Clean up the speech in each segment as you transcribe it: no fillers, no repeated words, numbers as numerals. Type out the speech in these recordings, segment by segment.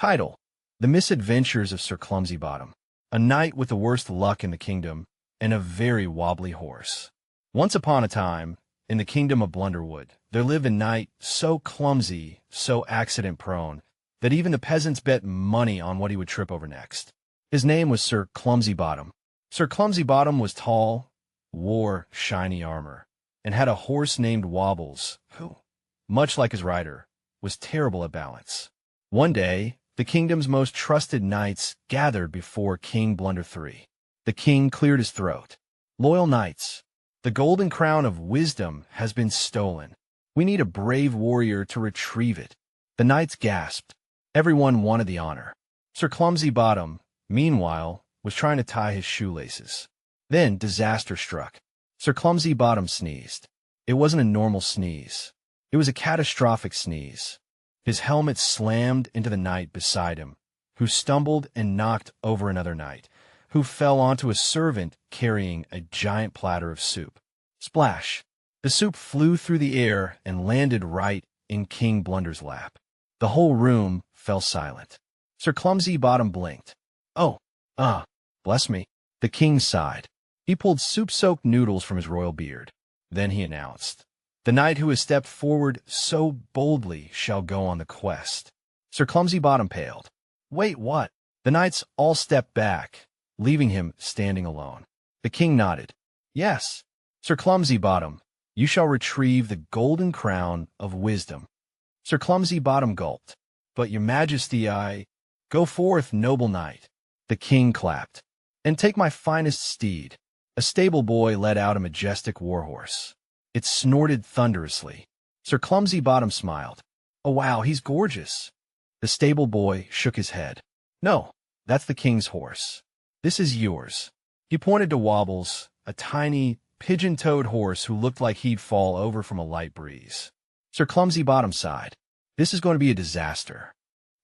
Title: The Misadventures of Sir Clumsybottom. A knight with the worst luck in the kingdom, and a very wobbly horse. Once upon a time, in the kingdom of Blunderwood, there lived a knight so clumsy, so accident-prone, that even the peasants bet money on what he would trip over next. His name was Sir Clumsybottom. Sir Clumsybottom was tall, wore shiny armor, and had a horse named Wobbles, who, much like his rider, was terrible at balance. One day, the kingdom's most trusted knights gathered before King Blunder III. The king cleared his throat. "Loyal knights, the golden crown of wisdom has been stolen. We need a brave warrior to retrieve it." The knights gasped. Everyone wanted the honor. Sir Clumsybottom, meanwhile, was trying to tie his shoelaces. Then disaster struck. Sir Clumsybottom sneezed. It wasn't a normal sneeze. It was a catastrophic sneeze. His helmet slammed into the knight beside him, who stumbled and knocked over another knight, who fell onto a servant carrying a giant platter of soup. Splash! The soup flew through the air and landed right in King Blunder's lap. The whole room fell silent. Sir Clumsybottom blinked. "Oh, bless me." The king sighed. He pulled soup-soaked noodles from his royal beard. Then he announced, "The knight who has stepped forward so boldly shall go on the quest." Sir Clumsybottom paled. "Wait, what?" The knights all stepped back, leaving him standing alone. The king nodded. "Yes, Sir Clumsybottom, you shall retrieve the golden crown of wisdom." Sir Clumsybottom gulped. "But your majesty, I—" "Go forth, noble knight." The king clapped. "And take my finest steed." A stable boy led out a majestic warhorse. It snorted thunderously. Sir Clumsybottom smiled. "Oh wow, he's gorgeous." The stable boy shook his head. "No, that's the king's horse. This is yours." He pointed to Wobbles, a tiny, pigeon-toed horse who looked like he'd fall over from a light breeze. Sir Clumsybottom sighed. "This is going to be a disaster."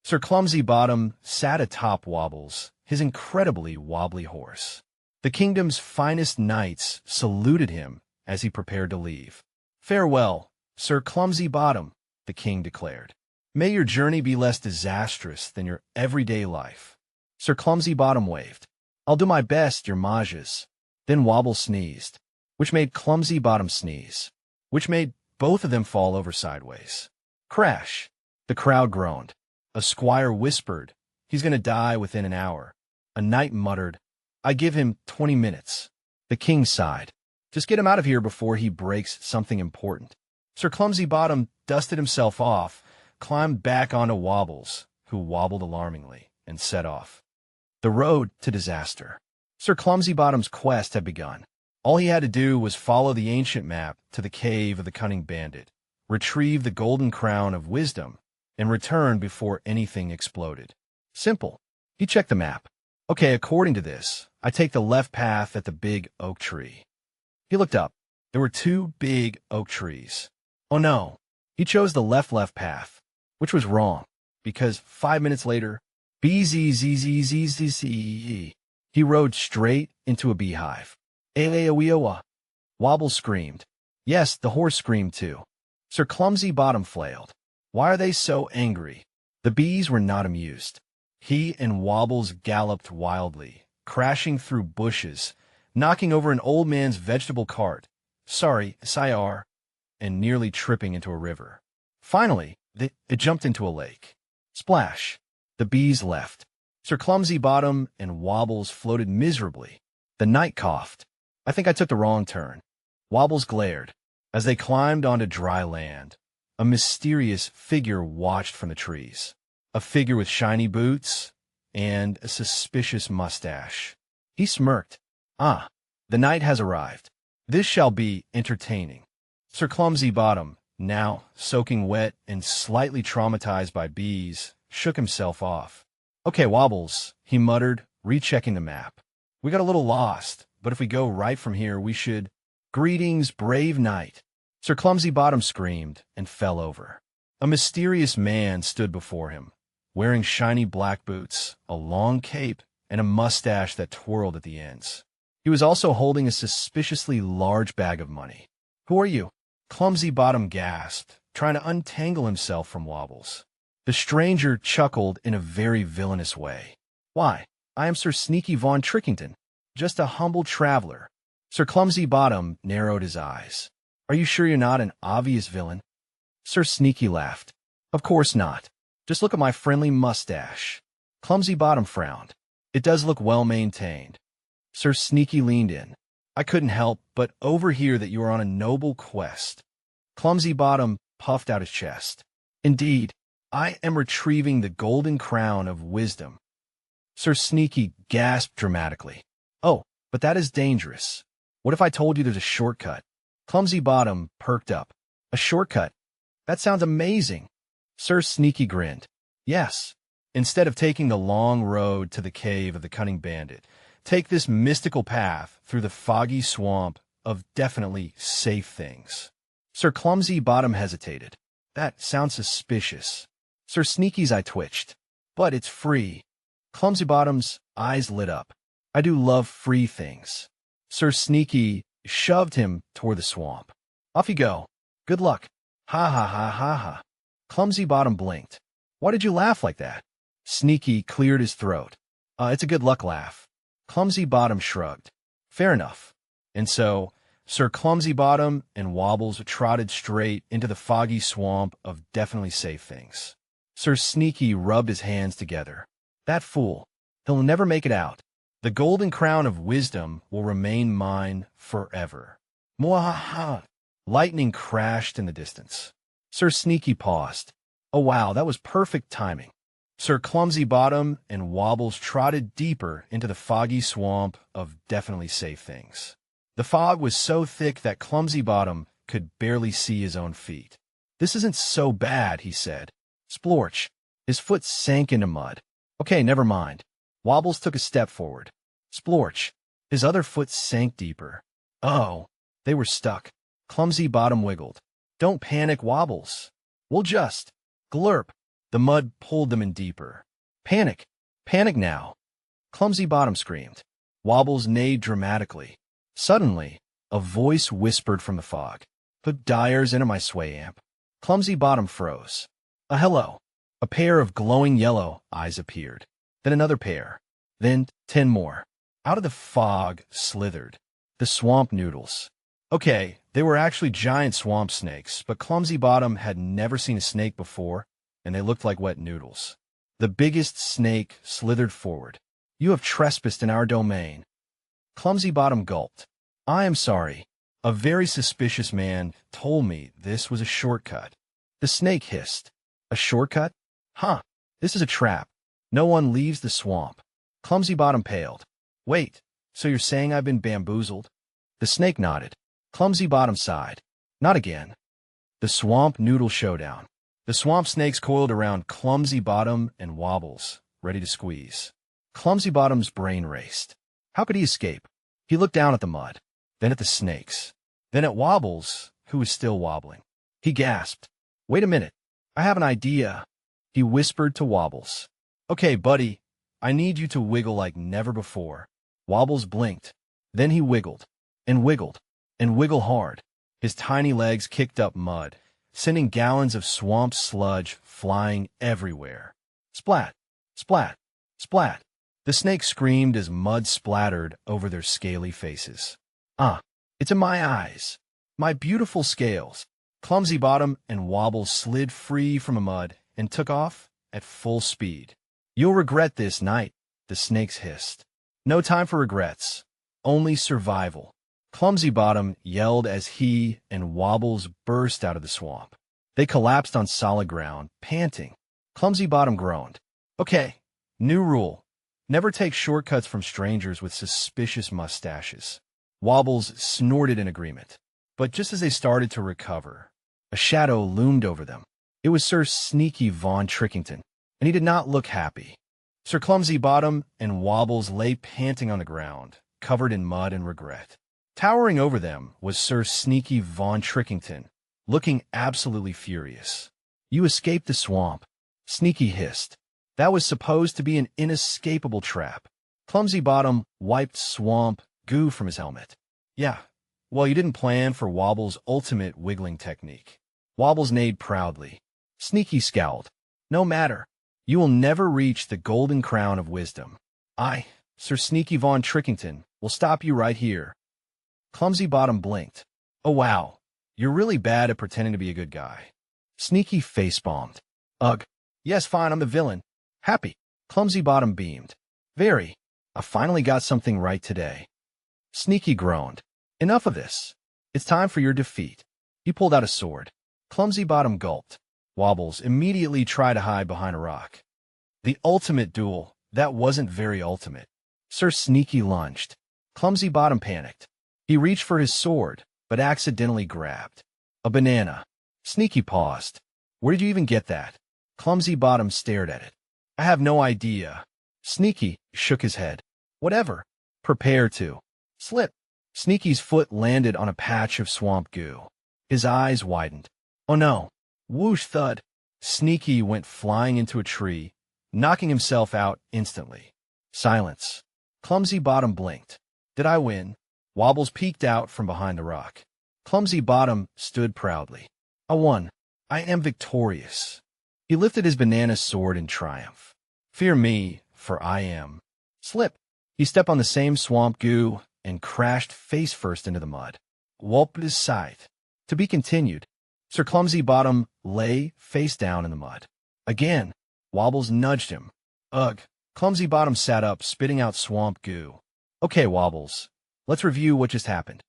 Sir Clumsybottom sat atop Wobbles, his incredibly wobbly horse. The kingdom's finest knights saluted him as he prepared to leave. "Farewell, Sir Clumsybottom," the king declared. "May your journey be less disastrous than your everyday life." Sir Clumsybottom waved. "I'll do my best, your majes." Then Wobble sneezed, which made Clumsybottom sneeze, which made both of them fall over sideways. Crash! The crowd groaned. A squire whispered, "He's going to die within an hour." A knight muttered, "I give him 20 minutes." The king sighed. "Just get him out of here before he breaks something important." Sir Clumsybottom dusted himself off, climbed back onto Wobbles, who wobbled alarmingly, and set off. The road to disaster. Sir Clumsybottom's quest had begun. All he had to do was follow the ancient map to the cave of the cunning bandit, retrieve the golden crown of wisdom, and return before anything exploded. Simple. He checked the map. "Okay, according to this, I take the left path at the big oak tree." He looked up. There were 2 big oak trees. Oh no. He chose the left path, which was wrong, because 5 minutes later, bzzzzzzz, he rode straight into a beehive. Aeaweowa. Wobble screamed. Yes, the horse screamed too. Sir Clumsybottom flailed. Why are they so angry? The bees were not amused. He and Wobbles galloped wildly, crashing through bushes, knocking over an old man's vegetable cart, sorry, sire, and nearly tripping into a river. Finally, it jumped into a lake. Splash! The bees left. Sir Clumsybottom and Wobbles floated miserably. The knight coughed. "I think I took the wrong turn." Wobbles glared. As they climbed onto dry land, a mysterious figure watched from the trees. A figure with shiny boots and a suspicious mustache. He smirked. "Ah, the night has arrived. This shall be entertaining." Sir Clumsybottom, now soaking wet and slightly traumatized by bees, shook himself off. "Okay, Wobbles," he muttered, rechecking the map. "We got a little lost, but if we go right from here, we should—" "Greetings, brave knight." Sir Clumsybottom screamed and fell over. A mysterious man stood before him, wearing shiny black boots, a long cape, and a mustache that twirled at the ends. He was also holding a suspiciously large bag of money. "Who are you?" Clumsybottom gasped, trying to untangle himself from Wobbles. The stranger chuckled in a very villainous way. Why, I am Sir Sneaky Von Trickington, just a humble traveler. Sir Clumsybottom narrowed his eyes. Are you sure you're not an obvious villain? Sir Sneaky laughed. Of course not. Just look at my friendly mustache. Clumsybottom frowned. It does look well maintained. Sir Sneaky leaned in. I couldn't help but overhear that you are on a noble quest. Clumsybottom puffed out his chest. Indeed, I am retrieving the golden crown of wisdom. Sir Sneaky gasped dramatically. Oh, but that is dangerous. What if I told you there's a shortcut? Clumsybottom perked up. A shortcut? That sounds amazing. Sir Sneaky grinned. Yes. Instead of taking the long road to the cave of the cunning bandit, take this mystical path through the foggy swamp of definitely safe things. Sir Clumsybottom hesitated. That sounds suspicious. Sir Sneaky's eye twitched. But it's free. Clumsybottom's eyes lit up. I do love free things. Sir Sneaky shoved him toward the swamp. Off you go. Good luck. Ha ha ha ha ha. Clumsybottom blinked. Why did you laugh like that? Sneaky cleared his throat. It's a good luck laugh. Clumsybottom shrugged. Fair enough. And so, Sir Clumsybottom and Wobbles trotted straight into the foggy swamp of definitely safe things. Sir Sneaky rubbed his hands together. That fool. He'll never make it out. The golden crown of wisdom will remain mine forever. Mwahaha! Lightning crashed in the distance. Sir Sneaky paused. Oh wow, that was perfect timing. Sir Clumsybottom and Wobbles trotted deeper into the foggy swamp of definitely safe things. The fog was so thick that Clumsybottom could barely see his own feet. This isn't so bad, he said. Splorch. His foot sank into mud. Okay, never mind. Wobbles took a step forward. Splorch. His other foot sank deeper. Oh, they were stuck. Clumsybottom wiggled. Don't panic, Wobbles. We'll just... Glurp. The mud pulled them in deeper. Panic. Panic now. Clumsybottom screamed. Wobbles neighed dramatically. Suddenly, a voice whispered from the fog. Put Dyers into my sway amp. Clumsybottom froze. Hello. A pair of glowing yellow eyes appeared. Then another pair. Then 10 more. Out of the fog slithered the swamp noodles. Okay, they were actually giant swamp snakes, but Clumsybottom had never seen a snake before, and they looked like wet noodles. The biggest snake slithered forward. You have trespassed in our domain. Clumsybottom gulped. I am sorry. A very suspicious man told me this was a shortcut. The snake hissed. A shortcut? Huh. This is a trap. No one leaves the swamp. Clumsybottom paled. Wait, so you're saying I've been bamboozled? The snake nodded. Clumsybottom sighed. Not again. The Swamp Noodle Showdown. The swamp snakes coiled around Clumsybottom and Wobbles, ready to squeeze. Clumsybottom's brain raced. How could he escape? He looked down at the mud, then at the snakes, then at Wobbles, who was still wobbling. He gasped. Wait a minute. I have an idea. He whispered to Wobbles. Okay, buddy, I need you to wiggle like never before. Wobbles blinked. Then he wiggled, and wiggled, and wiggled hard. His tiny legs kicked up mud, sending gallons of swamp sludge flying everywhere. Splat, splat, splat. The snakes screamed as mud splattered over their scaly faces. It's in my eyes. My beautiful scales. Clumsybottom and Wobbles slid free from the mud and took off at full speed. You'll regret this night, the snakes hissed. No time for regrets. Only survival. Clumsybottom yelled as he and Wobbles burst out of the swamp. They collapsed on solid ground, panting. Clumsybottom groaned. Okay, new rule. Never take shortcuts from strangers with suspicious mustaches. Wobbles snorted in agreement. But just as they started to recover, a shadow loomed over them. It was Sir Sneaky Von Trickington, and he did not look happy. Sir Clumsybottom and Wobbles lay panting on the ground, covered in mud and regret. Towering over them was Sir Sneaky Von Trickington, looking absolutely furious. You escaped the swamp, Sneaky hissed. That was supposed to be an inescapable trap. Clumsybottom wiped swamp goo from his helmet. Yeah, well, you didn't plan for Wobble's ultimate wiggling technique. Wobbles neighed proudly. Sneaky scowled. No matter. You will never reach the golden crown of wisdom. I, Sir Sneaky Von Trickington, will stop you right here. Clumsybottom blinked. Oh wow, you're really bad at pretending to be a good guy. Sneaky facepalmed. Ugh. Yes, fine, I'm the villain. Happy. Clumsybottom beamed. Very. I finally got something right today. Sneaky groaned. Enough of this. It's time for your defeat. He pulled out a sword. Clumsybottom gulped. Wobbles immediately tried to hide behind a rock. The ultimate duel. That wasn't very ultimate. Sir Sneaky lunged. Clumsybottom panicked. He reached for his sword, but accidentally grabbed a banana. Sneaky paused. Where did you even get that? Clumsybottom stared at it. I have no idea. Sneaky shook his head. Whatever. Prepare to slip. Sneaky's foot landed on a patch of swamp goo. His eyes widened. Oh no. Whoosh thud. Sneaky went flying into a tree, knocking himself out instantly. Silence. Clumsybottom blinked. Did I win? Wobbles peeked out from behind the rock. Clumsybottom stood proudly. I won. I am victorious. He lifted his banana sword in triumph. Fear me, for I am. Slip. He stepped on the same swamp goo and crashed face first into the mud. Whooped sight. To be continued. Sir Clumsybottom lay face down in the mud. Again, Wobbles nudged him. Ugh. Clumsybottom sat up, spitting out swamp goo. Okay, Wobbles. Let's review what just happened.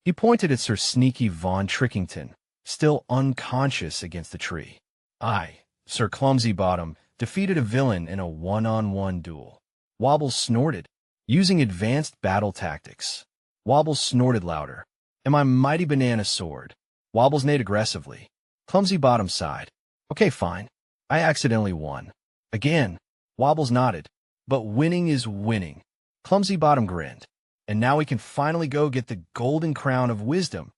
He pointed at Sir Sneaky Von Trickington, still unconscious against the tree. I, Sir Clumsybottom, defeated a villain in a one-on-one duel. Wobbles snorted, using advanced battle tactics. Wobbles snorted louder. And my mighty banana sword. Wobbles neighed aggressively. Clumsybottom sighed. Okay, fine. I accidentally won. Again, Wobbles nodded. But winning is winning. Clumsybottom grinned. And now we can finally go get the golden crown of wisdom.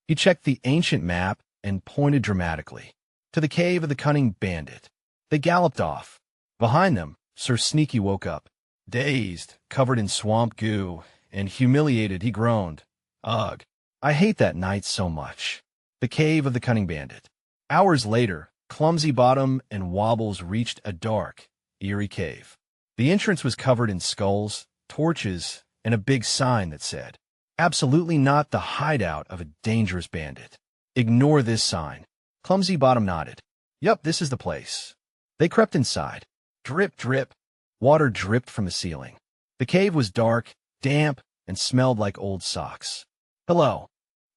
He checked the ancient map and pointed dramatically to the cave of the cunning bandit. They galloped off. Behind them, Sir Sneaky woke up. Dazed, covered in swamp goo, and humiliated, he groaned. Ugh, I hate that night so much. The cave of the cunning bandit. Hours later, Clumsybottom and Wobbles reached a dark, eerie cave. The entrance was covered in skulls, torches, and a big sign that said, absolutely not the hideout of a dangerous bandit. Ignore this sign. Clumsybottom nodded. Yup, this is the place. They crept inside. Drip, drip. Water dripped from the ceiling. The cave was dark, damp, and smelled like old socks. Hello.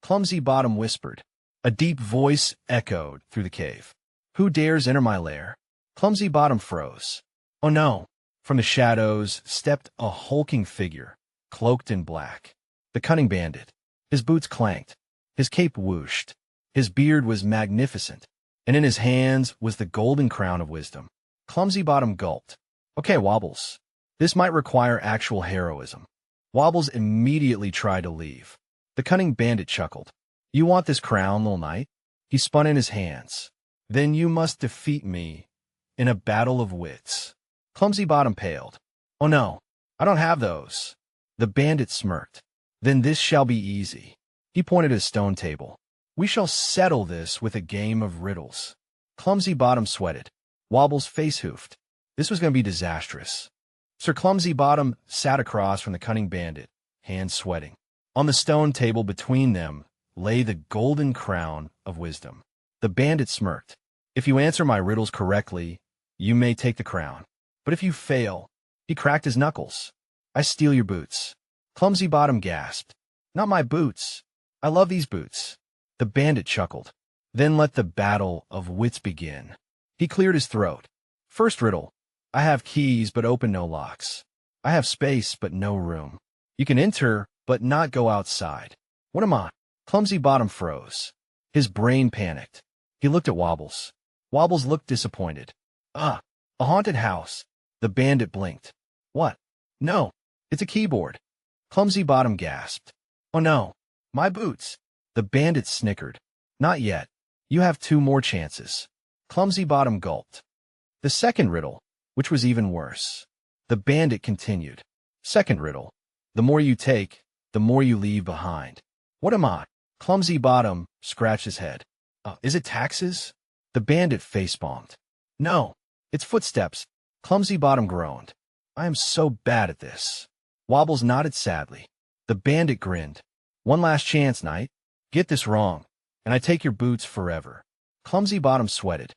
Clumsybottom whispered. A deep voice echoed through the cave. Who dares enter my lair? Clumsybottom froze. Oh no. From the shadows stepped a hulking figure, cloaked in black. The cunning bandit. His boots clanked. His cape whooshed. His beard was magnificent, and in his hands was the golden crown of wisdom. Clumsybottom gulped. Okay, Wobbles. This might require actual heroism. Wobbles immediately tried to leave. The cunning bandit chuckled. You want this crown, little knight? He spun in his hands. Then you must defeat me in a battle of wits. Clumsybottom paled. Oh no, I don't have those. The bandit smirked. Then this shall be easy. He pointed at a stone table. We shall settle this with a game of riddles. Clumsybottom sweated. Wobbles face hoofed. This was going to be disastrous. Sir Clumsybottom sat across from the cunning bandit, hands sweating. On the stone table between them lay the golden crown of wisdom. The bandit smirked. If you answer my riddles correctly, you may take the crown. But if you fail, he cracked his knuckles. I steal your boots. Clumsybottom gasped. Not my boots. I love these boots. The bandit chuckled. Then let the battle of wits begin. He cleared his throat. First riddle. I have keys but open no locks. I have space but no room. You can enter but not go outside. What am I? Clumsybottom froze. His brain panicked. He looked at Wobbles. Wobbles looked disappointed. A haunted house. The bandit blinked. What? No, it's a keyboard. Clumsybottom gasped. Oh no, my boots. The bandit snickered. Not yet. You have 2 more chances. Clumsybottom gulped. The second riddle, which was even worse. The bandit continued. Second riddle. The more you take, the more you leave behind. What am I? Clumsybottom scratched his head. Is it taxes? The bandit facepalmed. No, It's footsteps. Clumsybottom groaned. I am so bad at this. Wobbles nodded sadly. The bandit grinned. One last chance, Knight. Get this wrong, and I take your boots forever. Clumsybottom sweated.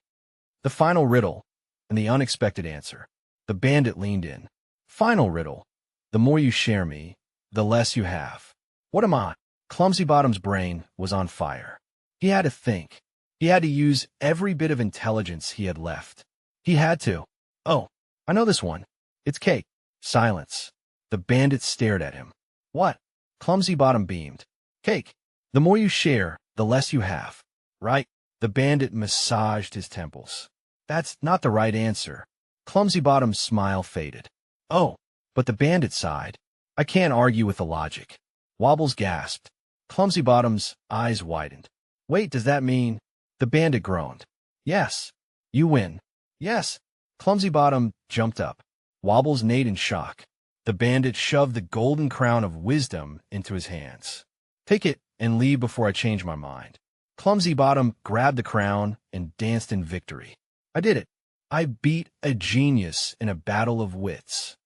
The final riddle, and the unexpected answer. The bandit leaned in. Final riddle. The more you share me, the less you have. What am I? Clumsybottom's brain was on fire. He had to think. He had to use every bit of intelligence he had left. He had to. Oh, I know this one. It's cake. Silence. The bandit stared at him. What? Clumsybottom beamed. Cake. The more you share, the less you have. Right? The bandit massaged his temples. That's not the right answer. Clumsybottom's smile faded. Oh, but the bandit sighed. I can't argue with the logic. Wobbles gasped. Clumsybottom's eyes widened. Wait, does that mean? The bandit groaned. Yes. You win. Yes. Clumsybottom jumped up. Wobbles neighed in shock. The bandit shoved the golden crown of wisdom into his hands. Take it and leave before I change my mind. Clumsybottom grabbed the crown and danced in victory. I did it. I beat a genius in a battle of wits.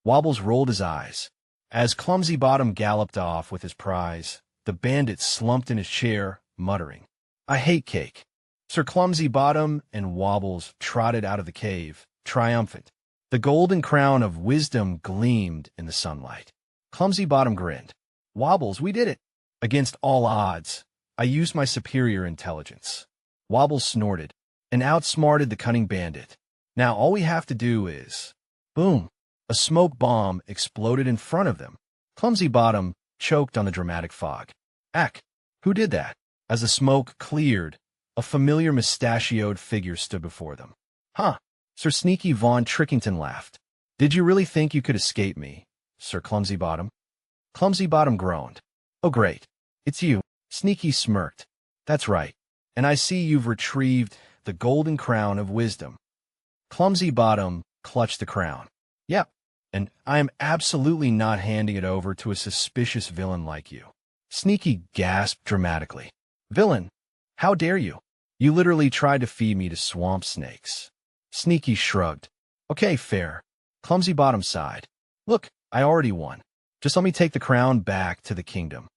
Wobbles rolled his eyes. As Clumsybottom galloped off with his prize, the bandit slumped in his chair, muttering, I hate cake. Sir Clumsybottom and Wobbles trotted out of the cave, triumphant. The golden crown of wisdom gleamed in the sunlight. Clumsybottom grinned. Wobbles, we did it. Against all odds, I used my superior intelligence. Wobbles snorted and outsmarted the cunning bandit. Now all we have to do is... Boom! A smoke bomb exploded in front of them. Clumsybottom choked on the dramatic fog. Ack! Who did that? As the smoke cleared, a familiar mustachioed figure stood before them. Huh! Sir Sneaky Von Trickington laughed. Did you really think you could escape me, Sir Clumsybottom? Clumsybottom groaned. Oh great, it's you. Sneaky smirked. That's right, and I see you've retrieved the golden crown of wisdom. Clumsybottom clutched the crown. Yep, and I am absolutely not handing it over to a suspicious villain like you. Sneaky gasped dramatically. Villain, how dare you? You literally tried to feed me to swamp snakes. Sneaky shrugged. Okay, fair. Clumsybottom sighed. Look, I already won. Just let me take the crown back to the kingdom.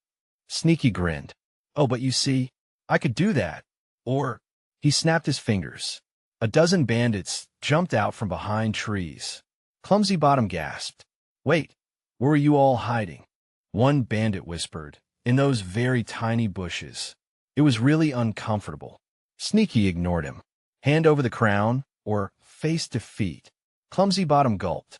Sneaky grinned. Oh, but you see, I could do that. Or... He snapped his fingers. A dozen bandits jumped out from behind trees. Clumsybottom gasped. Wait, where are you all hiding? One bandit whispered. In those very tiny bushes. It was really uncomfortable. Sneaky ignored him. Hand over the crown, or face defeat. Clumsybottom gulped.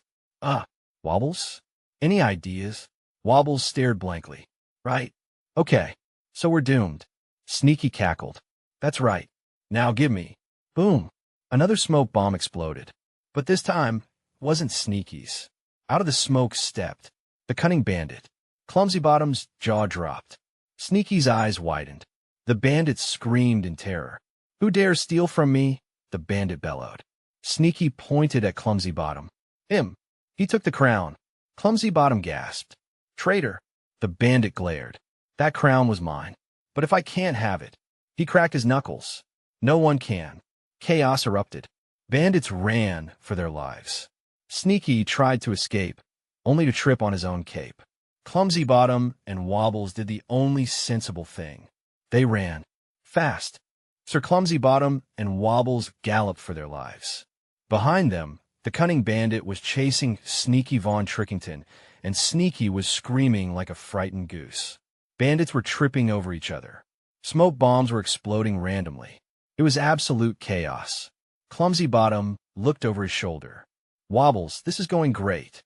Wobbles? Any ideas? Wobbles stared blankly. Right. Okay, so we're doomed. Sneaky cackled. That's right. Now give me. Boom. Another smoke bomb exploded. But this time, wasn't Sneaky's. Out of the smoke stepped the cunning bandit. Clumsybottom's jaw dropped. Sneaky's eyes widened. The bandit screamed in terror. Who dares steal from me? The bandit bellowed. Sneaky pointed at Clumsybottom. Him. He took the crown. Clumsybottom gasped. Traitor. The bandit glared. That crown was mine. But if I can't have it... He cracked his knuckles. No one can. Chaos erupted. Bandits ran for their lives. Sneaky tried to escape, only to trip on his own cape. Clumsybottom and Wobbles did the only sensible thing. They ran. Fast. Sir Clumsybottom and Wobbles galloped for their lives. Behind them, the cunning bandit was chasing Sneaky Von Trickington, and Sneaky was screaming like a frightened goose. Bandits were tripping over each other. Smoke bombs were exploding randomly. It was absolute chaos. Clumsybottom looked over his shoulder. Wobbles, this is going great.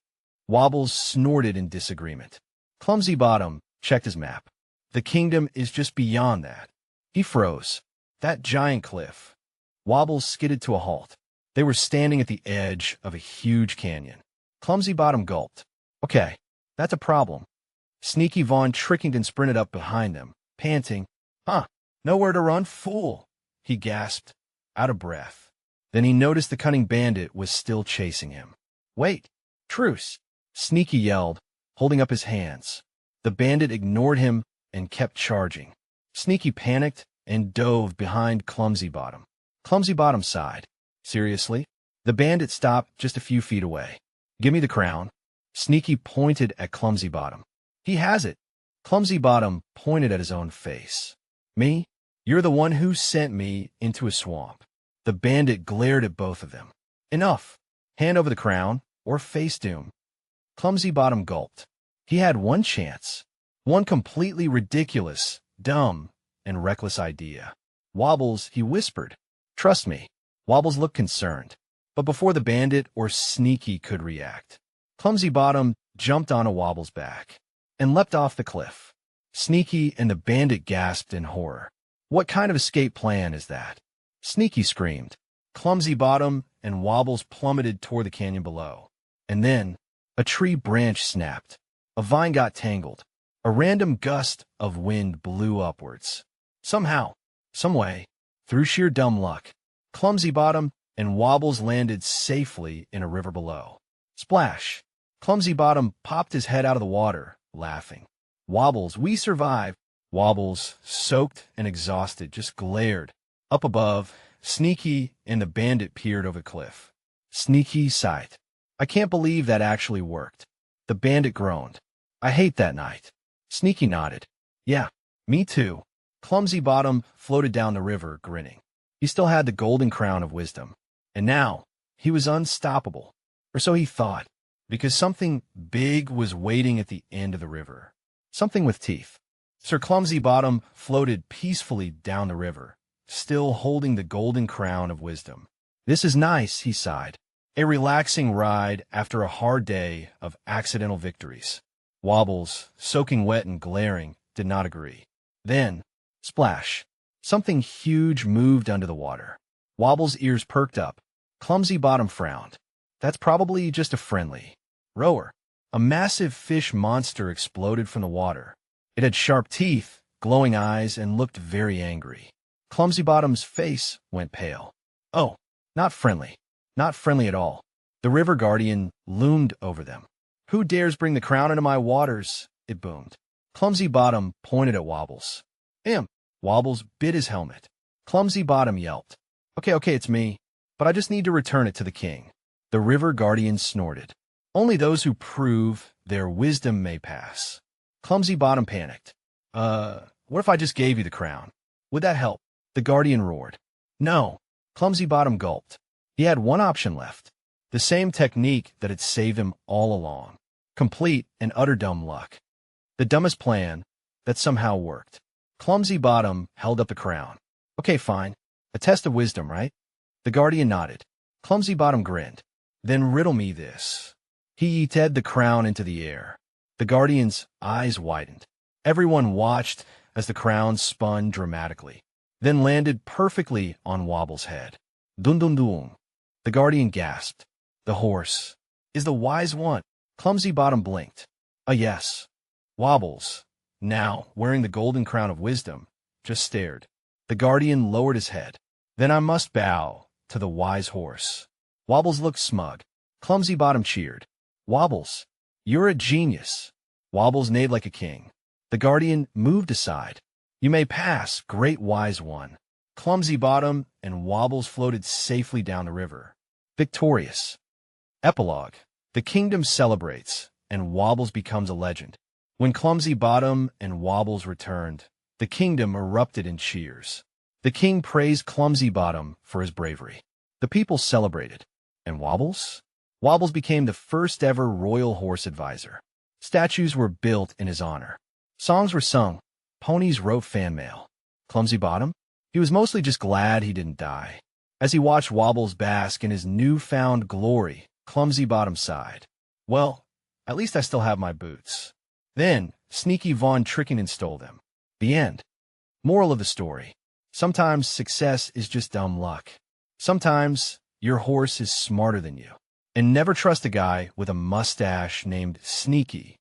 Wobbles snorted in disagreement. Clumsybottom checked his map. The kingdom is just beyond that. He froze. That giant cliff. Wobbles skidded to a halt. They were standing at the edge of a huge canyon. Clumsybottom gulped. Okay, that's a problem. Sneaky Von Trickington sprinted up behind them, panting. Nowhere to run, fool, he gasped, out of breath. Then he noticed the cunning bandit was still chasing him. Wait, truce, Sneaky yelled, holding up his hands. The bandit ignored him and kept charging. Sneaky panicked and dove behind Clumsybottom. Clumsybottom sighed. Seriously? The bandit stopped just a few feet away. "Give me the crown." Sneaky pointed at Clumsybottom. "He has it." Clumsybottom pointed at his own face. "Me? You're the one who sent me into a swamp." The bandit glared at both of them. "Enough. Hand over the crown, or face doom." Clumsybottom gulped. He had one chance. One completely ridiculous, dumb, and reckless idea. "Wobbles," he whispered. "Trust me." Wobbles looked concerned. But before the bandit or Sneaky could react, Clumsybottom jumped onto Wobble's back and leapt off the cliff. Sneaky and the bandit gasped in horror. "What kind of escape plan is that?" Sneaky screamed. Clumsybottom and Wobbles plummeted toward the canyon below. And then a tree branch snapped. A vine got tangled. A random gust of wind blew upwards. Somehow, someway, through sheer dumb luck, Clumsybottom and Wobbles landed safely in a river below. Splash! Clumsybottom popped his head out of the water, laughing. "Wobbles, we survived." Wobbles, soaked and exhausted, just glared. Up above, Sneaky and the bandit peered over the cliff. Sneaky sighed. "I can't believe that actually worked." The bandit groaned. "I hate that night." Sneaky nodded. "Yeah, me too." Clumsybottom floated down the river, grinning. He still had the golden crown of wisdom. And now, he was unstoppable. Or so he thought, because something big was waiting at the end of the river. Something with teeth. Sir Clumsybottom floated peacefully down the river, still holding the golden crown of wisdom. "This is nice," he sighed. "A relaxing ride after a hard day of accidental victories." Wobbles, soaking wet and glaring, did not agree. Then, splash! Something huge moved under the water. Wobble's ears perked up. Clumsybottom frowned. "That's probably just a friendly rower." A massive fish monster exploded from the water. It had sharp teeth, glowing eyes, and looked very angry. Clumsybottom's face went pale. "Oh, not friendly. Not friendly at all." The river guardian loomed over them. "Who dares bring the crown into my waters?" it boomed. Clumsybottom pointed at Wobbles. Wobbles bit his helmet. Clumsybottom yelped. Okay, it's me, but I just need to return it to the king." The river guardian snorted. "Only those who prove their wisdom may pass." Clumsybottom panicked. What if I just gave you the crown? Would that help?" The guardian roared. "No." Clumsybottom gulped. He had one option left. The same technique that had saved him all along. Complete and utter dumb luck. The dumbest plan that somehow worked. Clumsybottom held up the crown. "Okay, fine. A test of wisdom, right?" The guardian nodded. Clumsybottom grinned. "Then riddle me this." He yeeted the crown into the air. The guardian's eyes widened. Everyone watched as the crown spun dramatically, then landed perfectly on Wobble's head. "Dun dun dun." The guardian gasped. "The horse is the wise one." Clumsybottom blinked. Yes." Wobbles, now wearing the golden crown of wisdom, just stared. The guardian lowered his head. "Then I must bow to the wise horse." Wobbles looked smug. Clumsybottom cheered. "Wobbles, you're a genius." Wobbles neighed like a king. The guardian moved aside. "You may pass, great wise one." Clumsybottom and Wobbles floated safely down the river, victorious. Epilogue. The kingdom celebrates, and Wobbles becomes a legend. When Clumsybottom and Wobbles returned, the kingdom erupted in cheers. The king praised Clumsybottom for his bravery. The people celebrated. And Wobbles? Wobbles became the first ever royal horse advisor. Statues were built in his honor. Songs were sung. Ponies wrote fan mail. Clumsybottom? He was mostly just glad he didn't die. As he watched Wobbles bask in his newfound glory, Clumsybottom sighed. "Well, at least I still have my boots." Then, Sneaky Von tricking and stole them. The end. Moral of the story. Sometimes success is just dumb luck. Sometimes your horse is smarter than you. And never trust a guy with a mustache named Sneaky